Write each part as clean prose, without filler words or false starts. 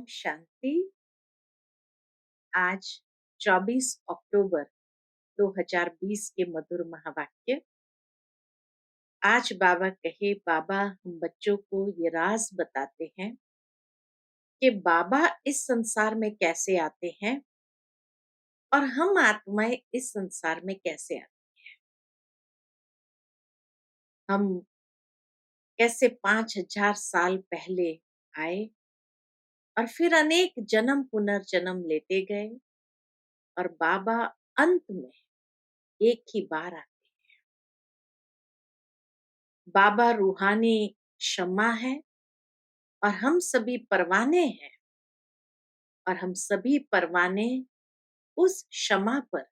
शांति। आज 24 अक्टूबर 2020 के मधुर महावाक्य। आज बाबा कहे, बाबा हम बच्चों को ये राज बताते हैं कि बाबा इस संसार में कैसे आते हैं और हम आत्माएं इस संसार में कैसे आते हैं। हम कैसे 5000 साल पहले आए और फिर अनेक जन्म पुनर्जन्म लेते गए और बाबा अंत में एक ही बार आते। बाबा रूहानी शम्मा है और हम सभी परवाने हैं और हम सभी परवाने उस शम्मा पर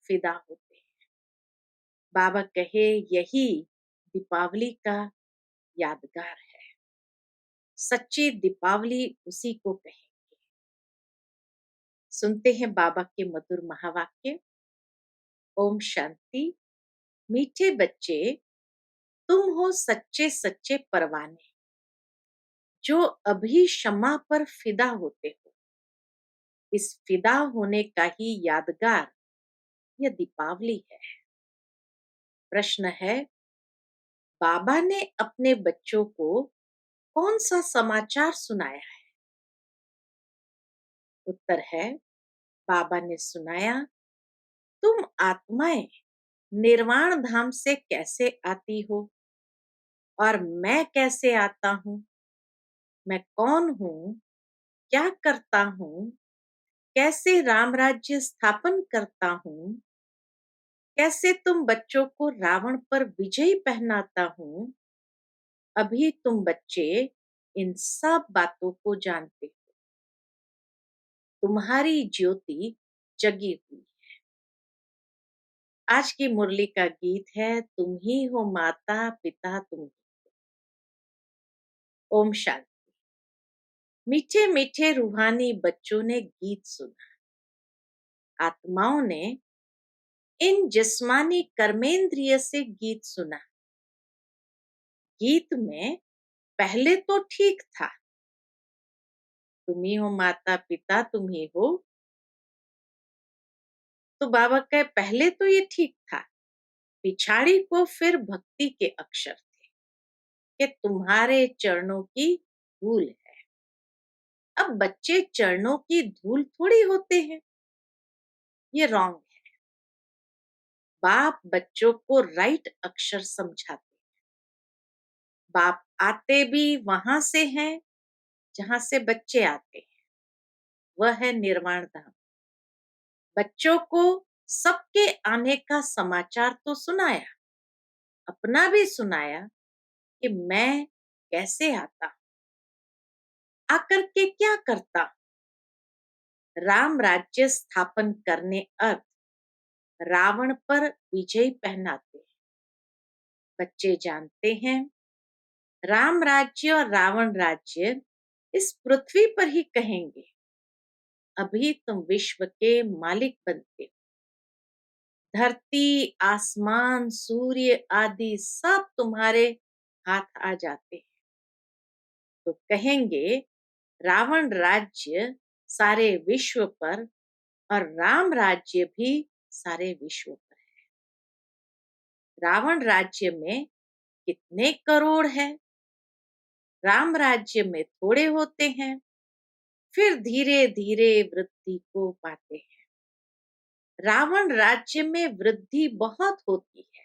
फिदा होते हैं। बाबा कहे यही दीपावली का यादगार है। सच्ची दीपावली उसी को कहेंगे। सुनते हैं बाबा के मधुर महावाक्य। ओम शांति। मीठे बच्चे, तुम हो सच्चे सच्चे परवाने जो अभी शम्मा पर फिदा होते हो। इस फिदा होने का ही यादगार यह दीपावली है। प्रश्न है, बाबा ने अपने बच्चों को कौन सा समाचार सुनाया है? उत्तर है, बाबा ने सुनाया, तुम आत्माएं निर्वाण धाम से कैसे आती हो और मैं कैसे आता हूँ। मैं कौन हूँ, क्या करता हूँ, कैसे राम राज्य स्थापन करता हूँ, कैसे तुम बच्चों को रावण पर विजय पहनाता हूँ। अभी तुम बच्चे इन सब बातों को जानते हो। तुम्हारी ज्योति जगी हुई। आज की मुरली का गीत है, तुम ही हो माता पिता तुम ही। ओम शांति। मीठे मीठे रूहानी बच्चों ने गीत सुना। आत्माओं ने इन जिस्मानी कर्मेंद्रिय से गीत सुना। गीत में पहले तो ठीक था, तुम ही हो माता पिता तुम ही हो। तो बाबा कहे पहले तो ये ठीक था, पिछाड़ी को फिर भक्ति के अक्षर थे कि तुम्हारे चरणों की धूल है। अब बच्चे चरणों की धूल थोड़ी होते हैं, ये रॉन्ग है। बाप बच्चों को राइट अक्षर समझाते हैं। बाप आते भी वहां से हैं जहां से बच्चे आते हैं, वह है निर्वाण धाम। बच्चों को सबके आने का समाचार तो सुनाया, अपना भी सुनाया कि मैं कैसे आता हूं, आकर के क्या करता हूं। राम राज्य स्थापन करने अर्थ रावण पर विजय पहनाते हैं। बच्चे जानते हैं राम राज्य और रावण राज्य इस पृथ्वी पर ही कहेंगे। अभी तुम विश्व के मालिक बनते हो। धरती आसमान सूर्य आदि सब तुम्हारे हाथ आ जाते हैं। तो कहेंगे रावण राज्य सारे विश्व पर और राम राज्य भी सारे विश्व पर है। रावण राज्य में कितने करोड़ है, राम राज्य में थोड़े होते हैं, फिर धीरे धीरे वृद्धि को पाते हैं। रावण राज्य में वृद्धि बहुत होती है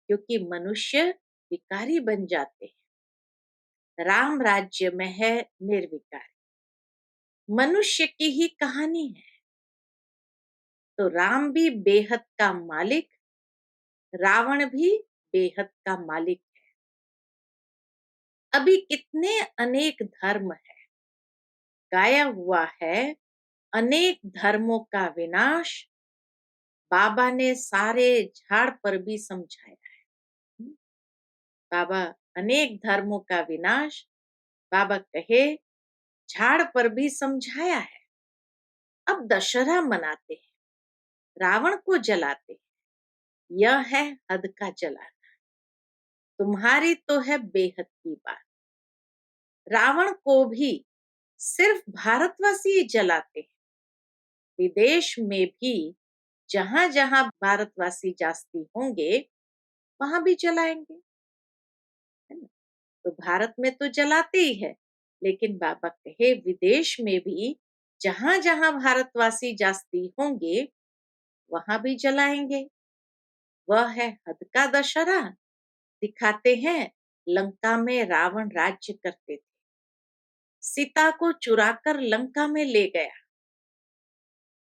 क्योंकि मनुष्य विकारी बन जाते हैं। राम राज्य में है निर्विकारी। मनुष्य की ही कहानी है। तो राम भी बेहद का मालिक, रावण भी बेहद का मालिक है। अभी कितने अनेक धर्म है, गाया हुआ है अनेक धर्मों का विनाश बाबा ने सारे झाड़ पर भी समझाया है। बाबा अनेक धर्मों का विनाश बाबा कहे झाड़ पर भी समझाया है। अब दशहरा मनाते हैं, रावण को जलाते हैं। यह है हद का जलाना। तुम्हारी तो है बेहद की बात। रावण को भी सिर्फ भारतवासी ही जलाते हैं, विदेश में भी जहां जहां भारतवासी जास्ती होंगे वहां भी जलाएंगे, है ना। तो भारत में तो जलाते ही है, लेकिन बाबा कहे विदेश में भी जहां जहां भारतवासी जास्ती होंगे वहां भी जलाएंगे। वह है हद का दशहरा। दिखाते हैं लंका में रावण राज्य करते थे, सीता को चुराकर लंका में ले गया।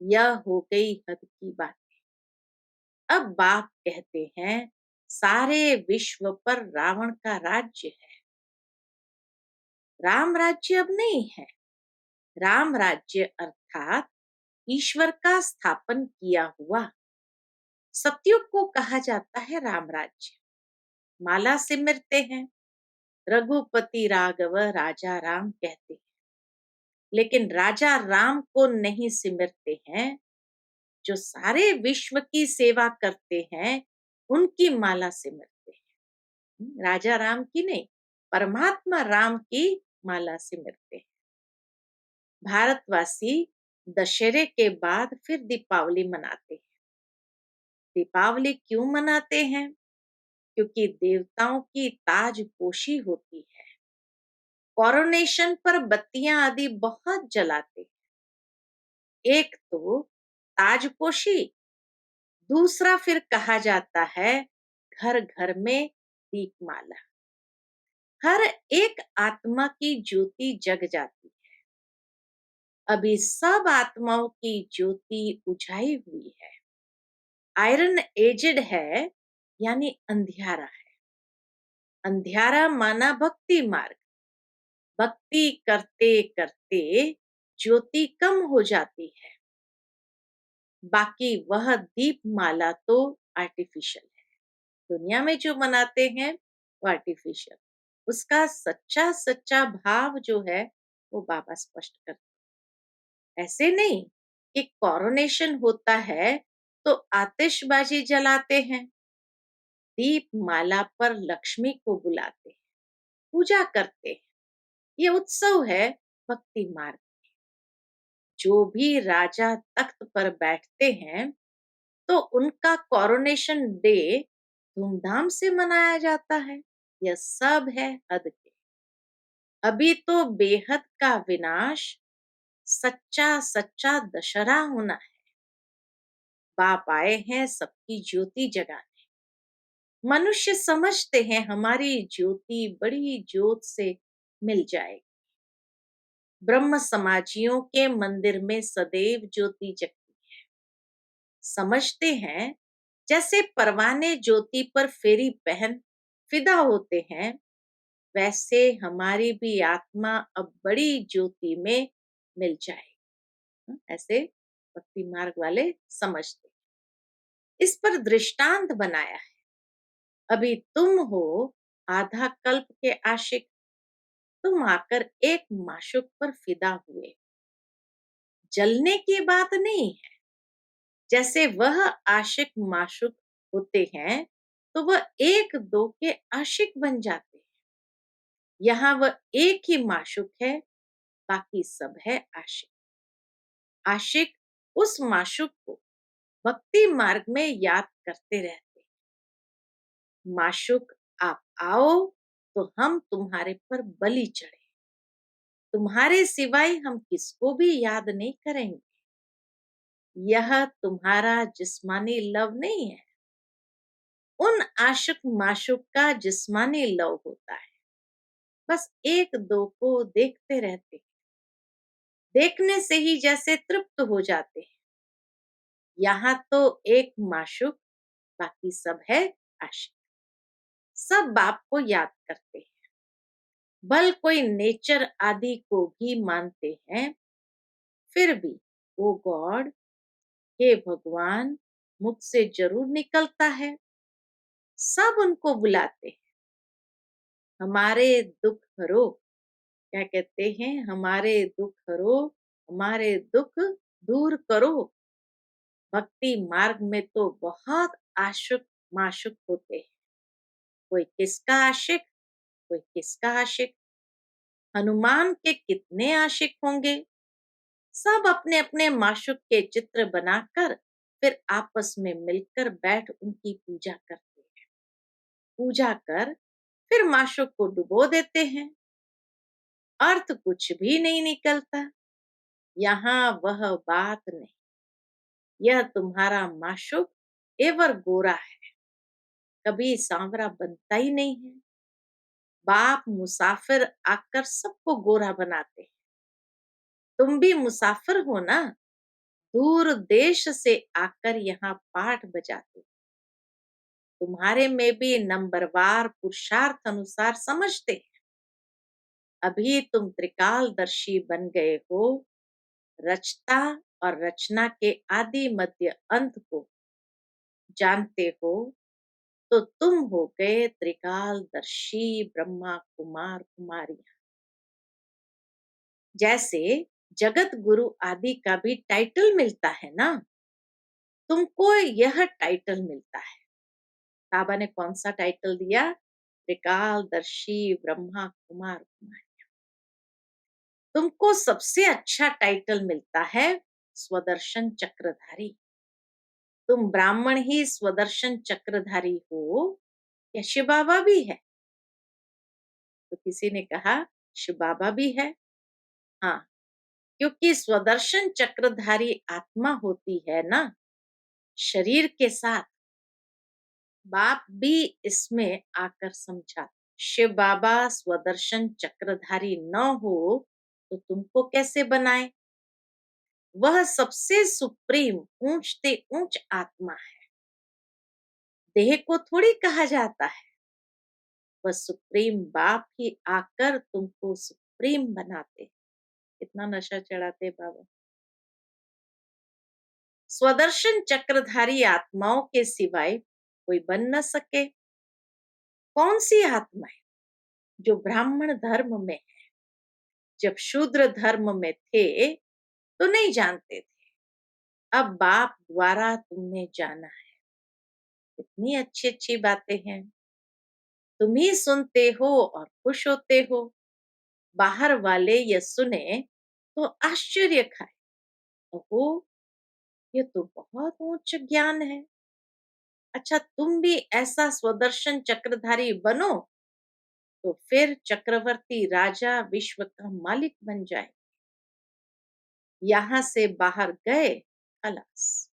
यह हो गई हद की बात। अब बाप कहते हैं सारे विश्व पर रावण का राज्य है, राम राज्य अब नहीं है। राम राज्य अर्थात ईश्वर का स्थापन किया हुआ सतयुग को कहा जाता है राम राज्य। माला सिमरते हैं, रघुपति राघव राजा राम कहते हैं, लेकिन राजा राम को नहीं सिमरते हैं। जो सारे विश्व की सेवा करते हैं उनकी माला सिमरते हैं, राजा राम की नहीं, परमात्मा राम की माला सिमरते हैं। भारतवासी दशहरे के बाद फिर दीपावली मनाते हैं। दीपावली क्यों मनाते हैं? क्योंकि देवताओं की ताजपोशी होती है। कोरोनेशन पर बत्तियां आदि बहुत जलाते हैं। एक तो ताजपोशी, दूसरा फिर कहा जाता है घर घर में दीपमाला। हर एक आत्मा की ज्योति जग जाती है। अभी सब आत्माओं की ज्योति बुझाई हुई है। आयरन एजेड है, यानी अंधियारा है। अंधियारा माना भक्ति मार्ग। भक्ति करते करते ज्योति कम हो जाती है। बाकी वह दीप माला तो आर्टिफिशियल है। दुनिया में जो मनाते हैं वो आर्टिफिशियल, उसका सच्चा सच्चा भाव जो है वो बाबा स्पष्ट करते हैं। ऐसे नहीं कि कोरोनेशन होता है तो आतिशबाजी जलाते हैं। दीप माला पर लक्ष्मी को बुलाते हैं, पूजा करते हैं। ये उत्सव है भक्ति मार्ग। जो भी राजा तख्त पर बैठते हैं तो उनका कोरोनेशन डे धूमधाम से मनाया जाता है। यह सब है हद के। अभी तो बेहद का विनाश, सच्चा सच्चा दशहरा होना है। बाप आए हैं सबकी ज्योति जगाने। मनुष्य समझते हैं हमारी ज्योति बड़ी ज्योत से मिल जाएगी। ब्रह्म समाजियों के मंदिर में सदैव ज्योति जगती है। समझते हैं जैसे परवाने ज्योति पर फेरी पहन फिदा होते हैं, वैसे हमारी भी आत्मा अब बड़ी ज्योति में मिल जाएगी। ऐसे भक्ति मार्ग वाले समझते हैं। इस पर दृष्टांत बनाया है। अभी तुम हो आधा कल्प के आशिक, तुम आकर एक माशुक पर फिदा हुए। जलने की बात नहीं है। जैसे वह आशिक माशुक होते हैं तो वह एक दो के आशिक बन जाते हैं। यहाँ वह एक ही माशुक है, बाकी सब है आशिक। आशिक उस माशुक को भक्ति मार्ग में याद करते रहते हैं। माशुक आप आओ तो हम तुम्हारे पर बलि चढ़े, तुम्हारे सिवाय हम किसको भी याद नहीं करेंगे। यह तुम्हारा जिस्मानी लव नहीं है, उन आशिक माशुक का जिस्मानी लव होता है। बस एक दो को देखते रहते हैं, देखने से ही जैसे तृप्त हो जाते हैं। यहाँ तो एक माशुक, बाकी सब है आशिक। सब बाप को याद करते हैं। भल कोई नेचर आदि को भी मानते हैं, फिर भी ओ गॉड, हे भगवान, मुख से जरूर निकलता है। सब उनको बुलाते हैं, हमारे दुख हरो। क्या कहते हैं? हमारे दुख हरो, हमारे दुख दूर करो। भक्ति मार्ग में तो बहुत आशिक माशुक होते हैं। कोई किसका आशिक, कोई किसका आशिक। हनुमान के कितने आशिक होंगे। सब अपने अपने माशूक के चित्र बनाकर फिर आपस में मिलकर बैठ उनकी पूजा करते हैं। पूजा कर फिर माशूक को डुबो देते हैं। अर्थ कुछ भी नहीं निकलता। यहाँ वह बात नहीं। यह तुम्हारा माशूक एवर गोरा है, कभी सांवरा बनता ही नहीं है। बाप मुसाफिर आकर सबको गोरा बनाते हैं। तुम भी मुसाफिर हो ना, दूर देश से आकर यहाँ पाठ बजाते। तुम्हारे में भी नंबरवार पुरुषार्थ अनुसार समझते हैं। अभी तुम त्रिकालदर्शी बन गए हो। रचता और रचना के आदि मध्य अंत को जानते हो, तो तुम हो गए त्रिकालदर्शी ब्रह्मा कुमार कुमारियां। जैसे जगत गुरु आदि का भी टाइटल मिलता है ना, तुमको यह टाइटल मिलता है। बाबा ने कौन सा टाइटल दिया? त्रिकालदर्शी ब्रह्मा कुमार कुमारी। तुमको सबसे अच्छा टाइटल मिलता है स्वदर्शन चक्रधारी। तुम ब्राह्मण ही स्वदर्शन चक्रधारी हो या शिव बाबा भी है? तो किसी ने कहा शिव बाबा भी है। हाँ, क्योंकि स्वदर्शन चक्रधारी आत्मा होती है ना, शरीर के साथ। बाप भी इसमें आकर समझा। शिव बाबा स्वदर्शन चक्रधारी न हो तो तुमको कैसे बनाए? वह सबसे सुप्रीम ऊंचते ऊंच आत्मा है। देह को थोड़ी कहा जाता है। वह सुप्रीम बाप ही आकर तुमको सुप्रीम बनाते। कितना नशा चढ़ाते बाबा। स्वदर्शन चक्रधारी आत्माओं के सिवाय कोई बन न सके। कौन सी आत्मा है? जो ब्राह्मण धर्म में है। जब शूद्र धर्म में थे तो नहीं जानते थे। अब बाप द्वारा तुमने जाना है। इतनी अच्छी अच्छी बातें हैं। तुम ही सुनते हो और खुश होते हो। बाहर वाले ये सुने तो आश्चर्य खाए। ओहो, ये तो बहुत उच्च ज्ञान है। अच्छा, तुम भी ऐसा स्वदर्शन चक्रधारी बनो तो फिर चक्रवर्ती राजा विश्व का मालिक बन जाए। यहाँ से बाहर गए, खलास।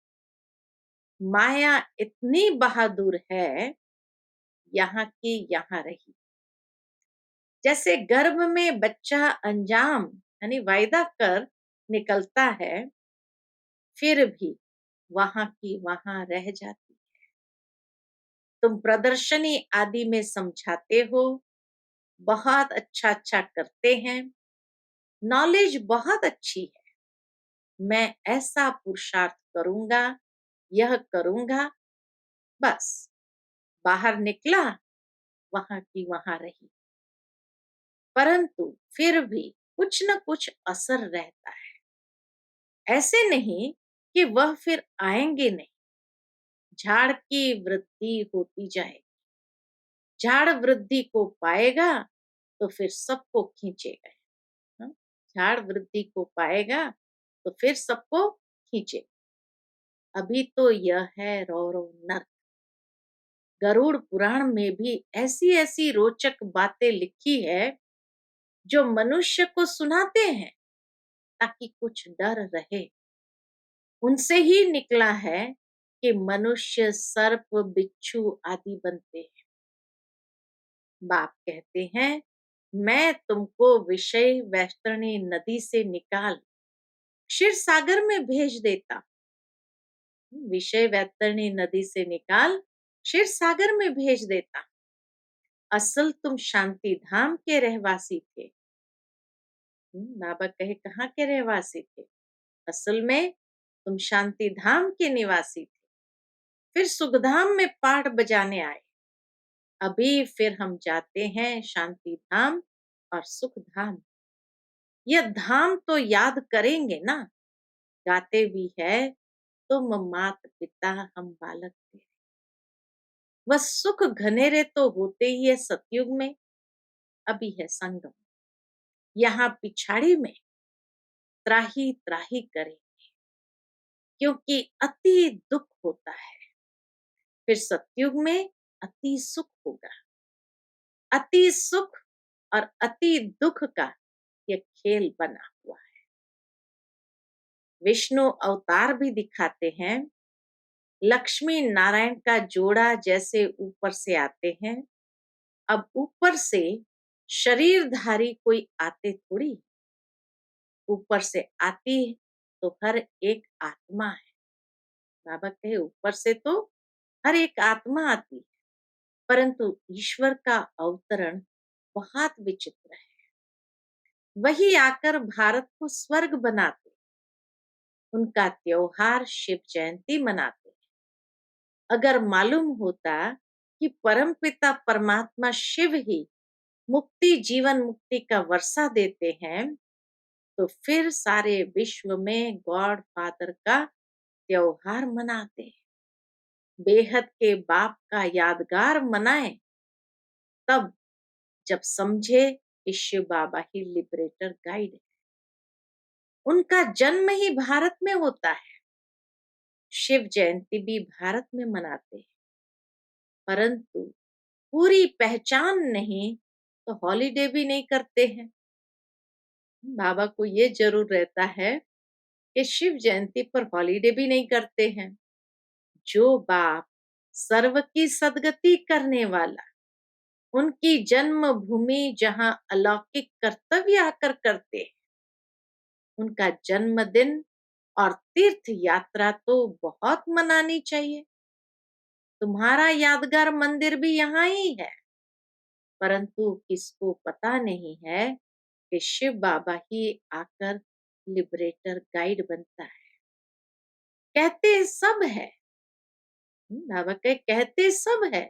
माया इतनी बहादुर है, यहाँ की यहाँ रही। जैसे गर्भ में बच्चा अंजाम यानी वायदा कर निकलता है, फिर भी वहां की वहां रह जाती। तुम प्रदर्शनी आदि में समझाते हो, बहुत अच्छा अच्छा करते हैं, नॉलेज बहुत अच्छी है। मैं ऐसा पुरुषार्थ करूंगा, यह करूंगा, बस बाहर निकला, वहां की वहां रही। परंतु फिर भी कुछ न कुछ असर रहता है। ऐसे नहीं कि वह फिर आएंगे नहीं। झाड़ की वृद्धि होती जाएगी। झाड़ वृद्धि को पाएगा तो फिर सबको खींचेगा। हाँ? झाड़ वृद्धि को पाएगा तो फिर सबको खींचे। अभी तो यह है रौरव नर्क। गरुड़ पुराण में भी ऐसी ऐसी रोचक बातें लिखी है जो मनुष्य को सुनाते हैं ताकि कुछ डर रहे। उनसे ही निकला है कि मनुष्य सर्प बिच्छू आदि बनते हैं। बाप कहते हैं, मैं तुमको विषय वैतरणी नदी से निकाल क्षीर सागर में भेज देता। विषय वैतरणी नदी से निकाल क्षीर सागर में भेज देता। असल तुम शांति धाम के रहवासी थे। बाबा कहे कहाँ के रहवासी थे? असल में तुम शांति धाम के निवासी थे। फिर सुखधाम में पाठ बजाने आए। अभी फिर हम जाते हैं शांति धाम और सुख धाम। यह धाम तो याद करेंगे ना। गाते भी है, तुम मात पिता हम बालक थे। वह सुख घनेरे तो होते ही है सतयुग में, अभी है संगम। यहाँ पिछाड़ी में त्राही त्राही करें, क्योंकि अति दुख होता है। फिर सतयुग में अति सुख होगा। अति सुख और अति दुख का ये खेल बना हुआ है। विष्णु अवतार भी दिखाते हैं, लक्ष्मी नारायण का जोड़ा जैसे ऊपर से आते हैं। अब ऊपर से शरीरधारी कोई आते थोड़ी, ऊपर से आती है तो हर एक आत्मा है। बाबा कहे ऊपर से तो हर एक आत्मा आती है, परंतु ईश्वर का अवतरण बहुत विचित्र है। वही आकर भारत को स्वर्ग बनाते। उनका त्योहार शिव जयंती मनाते। अगर मालूम होता कि परमपिता परमात्मा शिव ही मुक्ति, जीवन मुक्ति का वर्षा देते हैं, तो फिर सारे विश्व में गॉड फादर का त्योहार मनाते, बेहद के बाप का यादगार मनाए। तब जब समझे कि शिव बाबा ही लिबरेटर गाइड है, उनका जन्म ही भारत में होता है। शिव जयंती भी भारत में मनाते हैं, परंतु पूरी पहचान नहीं तो हॉलीडे भी नहीं करते हैं। बाबा को ये जरूर रहता है कि शिव जयंती पर हॉलीडे भी नहीं करते हैं। जो बाप सर्व की सदगति करने वाला, उनकी जन्मभूमि जहां अलौकिक कर्तव्य आकर करते हैं, उनका जन्मदिन और तीर्थ यात्रा तो बहुत मनानी चाहिए। तुम्हारा यादगार मंदिर भी यहाँ ही है, परंतु किसको पता नहीं है कि शिव बाबा ही आकर लिबरेटर गाइड बनता है। कहते सब है, बाबा कहते सब है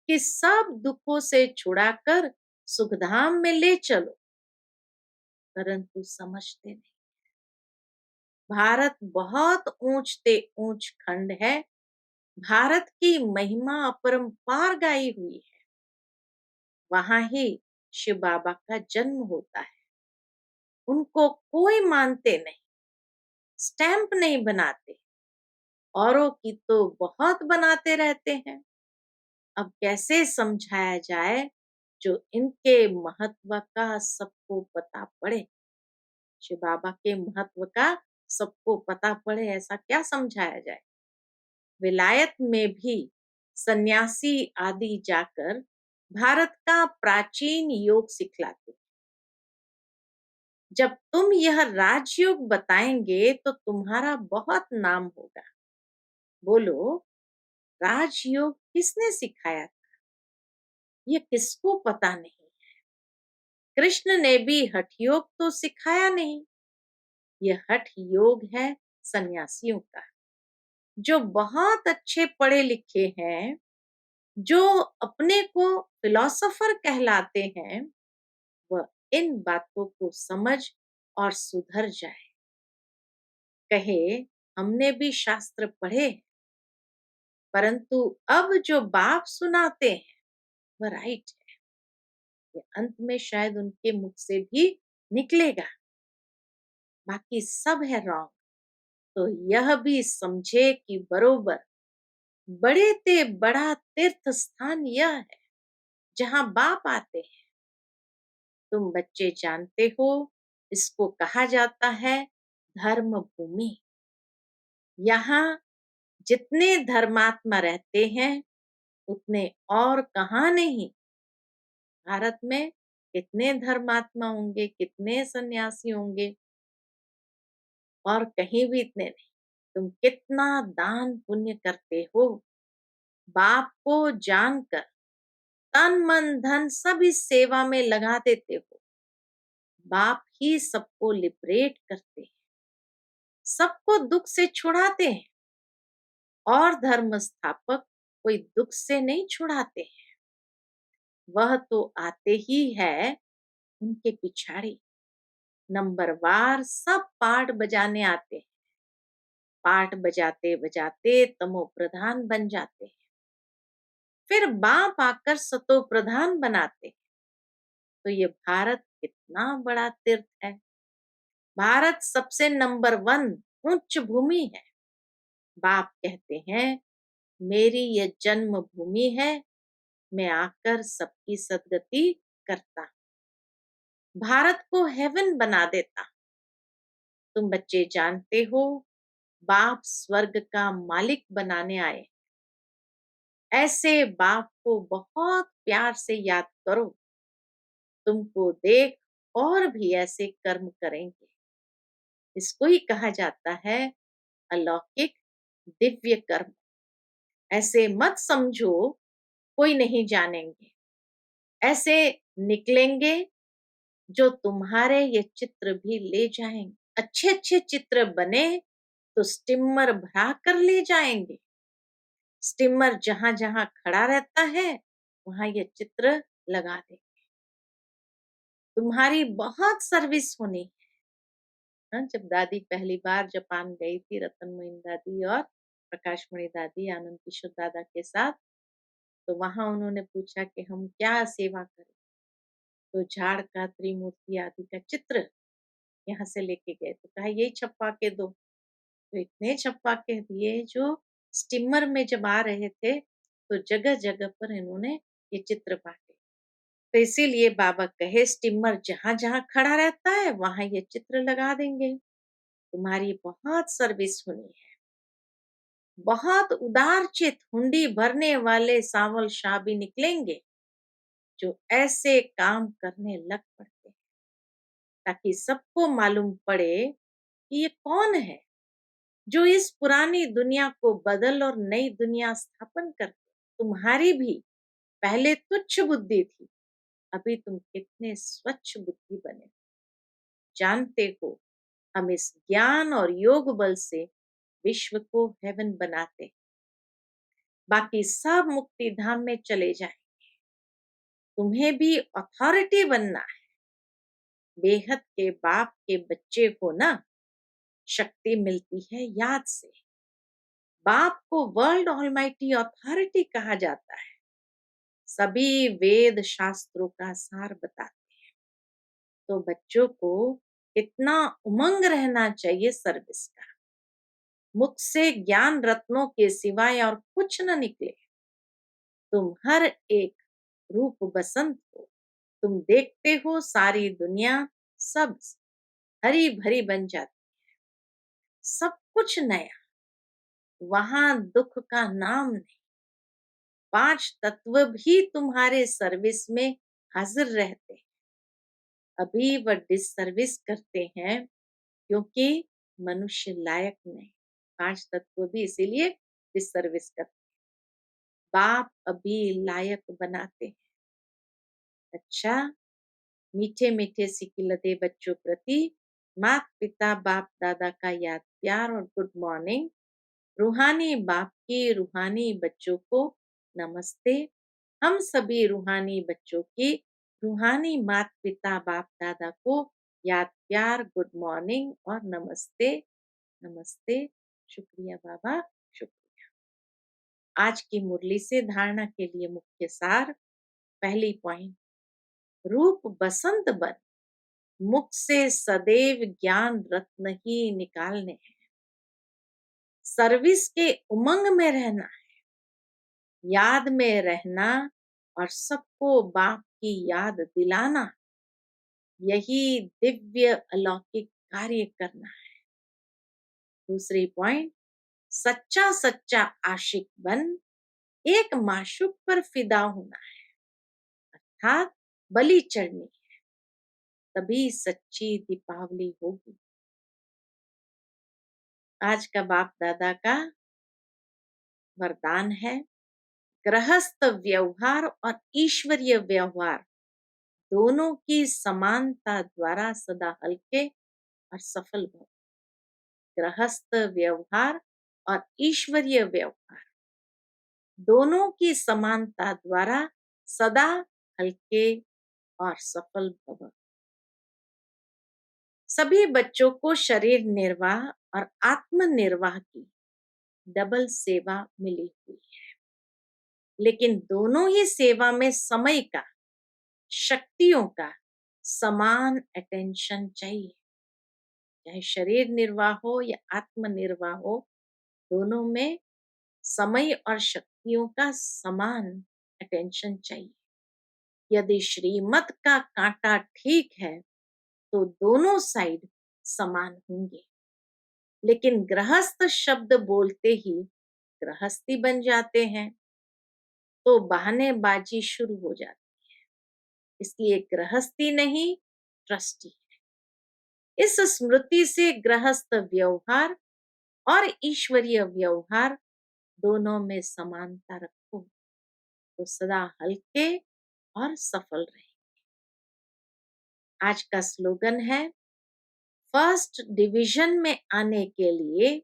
कि सब दुखों से छुड़ाकर सुखधाम में ले चलो, परंतु समझते नहीं। भारत बहुत ऊंचते ऊंच खंड है, भारत की महिमा अपरंपार गाई हुई है। वहां ही शिव बाबा का जन्म होता है। उनको कोई मानते नहीं, स्टैंप नहीं बनाते, औरों की तो बहुत बनाते रहते हैं। अब कैसे समझाया जाए जो इनके महत्व का सबको पता पड़े। शिव बाबा के महत्व का सबको पता पड़े, ऐसा क्या समझाया जाए। विलायत में भी सन्यासी आदि जाकर भारत का प्राचीन योग सिखलाते। जब तुम यह राजयोग बताएंगे तो तुम्हारा बहुत नाम होगा। बोलो, राजयोग किसने सिखाया था? ये किसको पता नहीं है। कृष्ण ने भी हठ योग तो सिखाया नहीं। यह हठ योग है सन्यासियों का, जो बहुत अच्छे पढ़े लिखे हैं, जो अपने को फिलोसोफर कहलाते हैं, वह इन बातों को समझ और सुधर जाए। कहे हमने भी शास्त्र पढ़े, परंतु अब जो बाप सुनाते हैं वह राइट है। ये अंत में शायद उनके मुख से भी निकलेगा, बाकी सब है रॉन्ग। तो यह भी समझे कि बरोबर बड़े ते बड़ा तीर्थ स्थान यह है जहां बाप आते हैं। तुम बच्चे जानते हो, इसको कहा जाता है धर्म भूमि। यहाँ जितने धर्मात्मा रहते हैं उतने और कहाँ नहीं। भारत में कितने धर्मात्मा होंगे, कितने सन्यासी होंगे, और कहीं भी इतने नहीं। तुम कितना दान पुण्य करते हो, बाप को जानकर तन मन धन सब इस सेवा में लगा देते हो। बाप ही सबको लिबरेट करते हैं, सबको दुख से छुड़ाते हैं, और धर्म स्थापक कोई दुख से नहीं छुड़ाते हैं। वह तो आते ही है उनके पिछाड़ी, नंबरवार सब पाठ बजाने आते हैं। पाठ बजाते बजाते तमो प्रधान बन जाते हैं, फिर बाप आकर सतो प्रधान बनाते हैं। तो ये भारत कितना बड़ा तीर्थ है। भारत सबसे नंबर 1 उच्च भूमि है। बाप कहते हैं, मेरी ये जन्म भूमि है, मैं आकर सबकी सदगति करता, भारत को हेवन बना देता। तुम बच्चे जानते हो, बाप स्वर्ग का मालिक बनाने आए। ऐसे बाप को बहुत प्यार से याद करो, तुमको देख और भी ऐसे कर्म करेंगे। इसको ही कहा जाता है अलौकिक दिव्य कर्म। ऐसे मत समझो कोई नहीं जानेंगे, ऐसे निकलेंगे जो तुम्हारे ये चित्र भी ले जाएंगे। अच्छे अच्छे चित्र बने तो स्टीमर भरा कर ले जाएंगे। स्टीमर जहां जहां खड़ा रहता है वहां ये चित्र लगा दे। तुम्हारी बहुत सर्विस होनी है। हाँ, जब दादी पहली बार जापान गई थी, रतनमयी दादी और प्रकाशमणि दादी आनंद किशोर दादा के साथ, तो वहां उन्होंने पूछा कि हम क्या सेवा करें। तो झाड़ का, त्रिमूर्ति आदि का चित्र यहाँ से लेके गए, तो कहा यही छपवा के दो। तो इतने छपवा के दिए, जो स्टीमर में जब आ रहे थे तो जगह जगह पर इन्होंने ये चित्र बांटे। तो इसीलिए बाबा कहे, स्टीमर जहां जहां खड़ा रहता है वहां ये चित्र लगा देंगे। तुम्हारी बहुत सर्विस होनी है। बहुत उदार चित हुंडी भरने वाले सांवल शाह भी निकलेंगे, जो ऐसे काम करने लग पड़ते हैं, ताकि सबको मालूम पड़े कि ये कौन है जो इस पुरानी दुनिया को बदल और नई दुनिया स्थापन कर। तुम्हारी भी पहले तुच्छ बुद्धि थी, अभी तुम कितने स्वच्छ बुद्धि बने। जानते हो, हम इस ज्ञान और योग बल से विश्व को हेवन बनाते, बाकी सब मुक्ति धाम में चले जाएं। तुम्हें भी अथॉरिटी बनना है। बेहद के बाप के बच्चे को ना शक्ति मिलती है याद से। बाप को वर्ल्ड ऑलमाइटी अथॉरिटी कहा जाता है। सभी वेद शास्त्रों का सार बताते हैं। तो बच्चों को इतना उमंग रहना चाहिए सर्विस का। मुख से ज्ञान रत्नों के सिवाय और कुछ न निकले। तुम हर एक रूप बसंत हो। तुम देखते हो सारी दुनिया सब हरी भरी बन जाती, सब कुछ नया, वहां दुख का नाम नहीं। 5 तत्व भी तुम्हारे सर्विस में हाजिर रहते हैं। अभी वह डिससर्विस करते हैं क्योंकि मनुष्य लायक नहीं। 5 तत्व भी इसीलिए डिससर्विस करते हैं। बाप अभी लायक बनाते हैं। अच्छा, मीठे मीठे सिकिलते बच्चों प्रति माता पिता बाप दादा का याद प्यार और गुड मॉर्निंग। रूहानी बाप की रूहानी बच्चों को नमस्ते। हम सभी रूहानी बच्चों की रूहानी माता पिता बाप दादा को याद प्यार गुड मॉर्निंग और नमस्ते। नमस्ते। शुक्रिया बाबा, शुक्रिया। आज की मुरली से धारणा के लिए मुख्य सार। पहली पॉइंट, रूप बसंत बन, मुख से सदैव ज्ञान रत्न ही निकालने हैं। सर्विस के उमंग में रहना है, याद में रहना और सबको बाप की याद दिलाना, यही दिव्य अलौकिक कार्य करना है। दूसरी पॉइंट, सच्चा सच्चा आशिक बन, एक माशूक पर फिदा होना है, अर्थात बलि चढ़नी है, तभी सच्ची दीपावली होगी। आज का बाप दादा का वरदान है, गृहस्थ व्यवहार और ईश्वरीय व्यवहार दोनों की समानता द्वारा सदा हल्के और सफल भव। गृहस्थ व्यवहार और ईश्वरीय व्यवहार दोनों की समानता द्वारा सदा हल्के और सफल भव। सभी बच्चों को शरीर निर्वाह और आत्म निर्वाह की डबल सेवा मिली हुई है, लेकिन दोनों ही सेवा में समय का, शक्तियों का समान अटेंशन चाहिए, चाहे शरीर निर्वाह हो या आत्म निर्वाह हो, दोनों में समय और शक्तियों का समान अटेंशन चाहिए। यदि श्रीमत का कांटा ठीक है तो दोनों साइड समान होंगे, लेकिन गृहस्थ शब्द बोलते ही गृहस्थी बन जाते हैं तो बहानेबाजी शुरू हो जाती है। इसलिए गृहस्थी नहीं, ट्रस्टी है। इस स्मृति से गृहस्थ व्यवहार और ईश्वरीय व्यवहार दोनों में समानता रखो तो सदा हल्के और सफल रहे। आज का स्लोगन है, फर्स्ट डिवीजन में आने के लिए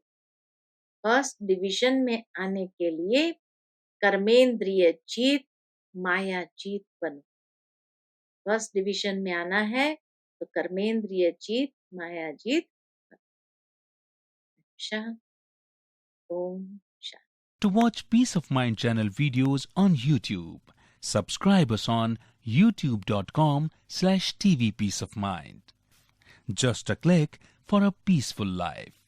कर्मेंद्रिय जीत माया जीत बनो। फर्स्ट डिवीजन में आना है तो कर्मेंद्रिय जीत माया जीत बनो। Om Shanti. To watch Peace of Mind channel videos on YouTube, subscribe us on youtube.com/tvpeaceofmind. Just a click for a peaceful life.